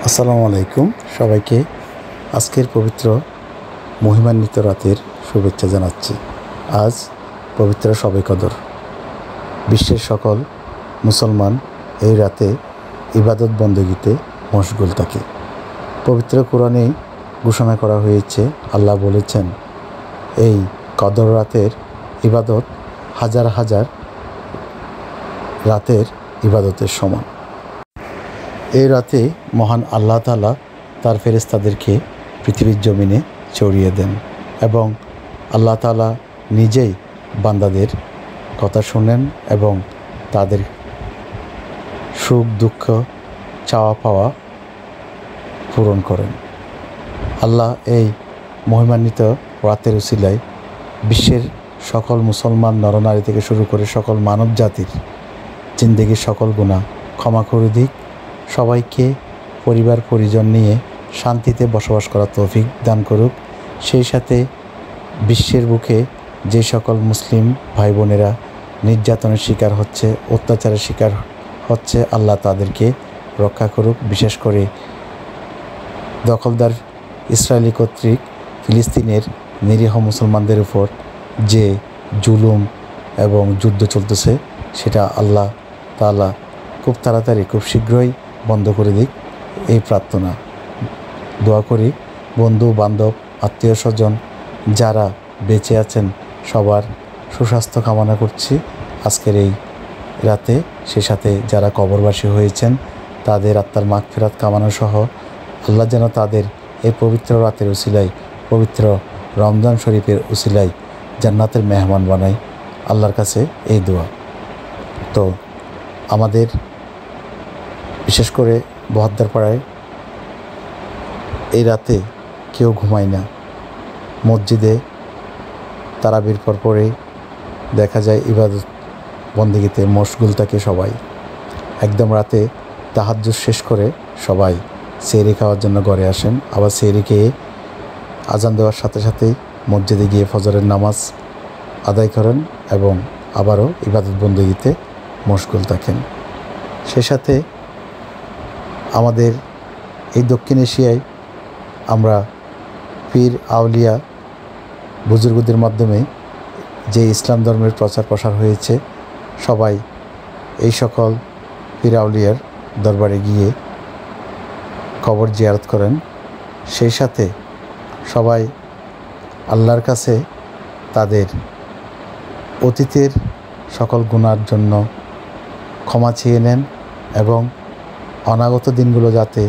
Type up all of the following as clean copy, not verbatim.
আসসালামু আলাইকুম সবাইকে আজকের পবিত্র মহিমান্বিত রাতের শুভেচ্ছা জানাচ্ছি। আজ পবিত্র শবে কদর। বিশ্বের সকল মুসলমান এই রাতে ইবাদত বন্দেগীতে মশগুল থাকে। পবিত্র কোরআনেই ঘোষণা করা হয়েছে, আল্লাহ বলেছেন এই কদর রাতের ইবাদত হাজার হাজার রাতের ইবাদতের সমান। এই রাতে মহান আল্লাহ তাআলা তার ফেরেশতাদেরকে পৃথিবীর জমিনে ছড়িয়ে দেন এবং আল্লাহ তাআলা নিজেই বান্দাদের কথা শোনেন এবং তাদের সুখ দুঃখ চাওয়া পাওয়া পূরণ করেন। আল্লাহ এই মহিমান্বিত রাতের উসিলায় বিশ্বের সকল মুসলমান নরনারী থেকে শুরু করে সকল মানব জাতির জিন্দেগির সকল গুনাহ ক্ষমা করে দিক, সবাইকে পরিবার পরিজন নিয়ে শান্তিতে বসবাস করার তৌফিক দান করুক। সেই সাথে বিশ্বের বুকে যে সকল মুসলিম ভাই বোনেরা নির্যাতনের শিকার হচ্ছে, অত্যাচারের শিকার হচ্ছে, আল্লাহ তাদেরকে রক্ষা করুক। বিশেষ করে দখলদার ইসরায়েলি কর্তৃক ফিলিস্তিনের নিরীহ মুসলমানদের উপর যে জুলুম এবং যুদ্ধ চলতেছে, সেটা আল্লাহ তাআলা খুব তাড়াতাড়ি খুব শীঘ্রই বন্ধ করে দিক, এই প্রার্থনা দোয়া করি। বন্ধু বান্ধব আত্মীয় স্বজন যারা বেঁচে আছেন সবার সুস্বাস্থ্য কামনা করছি আজকের এই রাতে। সে সাথে যারা কবরবাসী হয়েছেন তাদের আত্মার মাগফিরাত কামনা সহ আল্লাহ যেন তাদের এই পবিত্র রাতের উসিলায়, পবিত্র রমজান শরীফের উসিলায় জান্নাতের মেহমান বানায়, আল্লাহর কাছে এই দোয়া। তো আমাদের বিশেষ করে বহদ্দারপাড়ায় এই রাতে কেউ ঘুমায় না। মসজিদে তারাবির পরে দেখা যায় ইবাদত বন্দেগীতে মশগুল থাকে সবাই। একদম রাতে তাহাজ্জুদ শেষ করে সবাই সেহরি খাওয়ার জন্য ঘরে আসেন। আবার সেহরি খেয়ে আজান দেওয়ার সাথে সাথেই মসজিদে গিয়ে ফজরের নামাজ আদায় করেন এবং আবারও ইবাদত বন্দেগীতে মশগুল থাকেন। সে সাথে আমাদের এই দক্ষিণ এশিয়ায় আমরা পীর আউলিয়া বুজুর্গদের মাধ্যমে যে ইসলাম ধর্মের প্রচার প্রসার হয়েছে, সবাই এই সকল পীর আউলিয়ার দরবারে গিয়ে কবর জিয়ারত করেন। সেই সাথে সবাই আল্লাহর কাছে তাদের অতীতের সকল গুনার জন্য ক্ষমা চেয়ে নেন এবং অনাগত দিনগুলো যাতে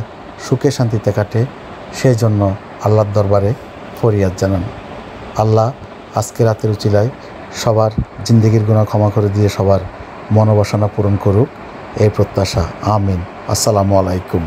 সুখে শান্তিতে কাটে সেজন্য আল্লাহর দরবারে ফরিয়াদ জানান। আল্লাহ আজকে রাতের উচিলায় সবার জিন্দেগির গুনাহ ক্ষমা করে দিয়ে সবার মনোবাসনা পূরণ করুক, এই প্রত্যাশা। আমিন। আসসালামু আলাইকুম।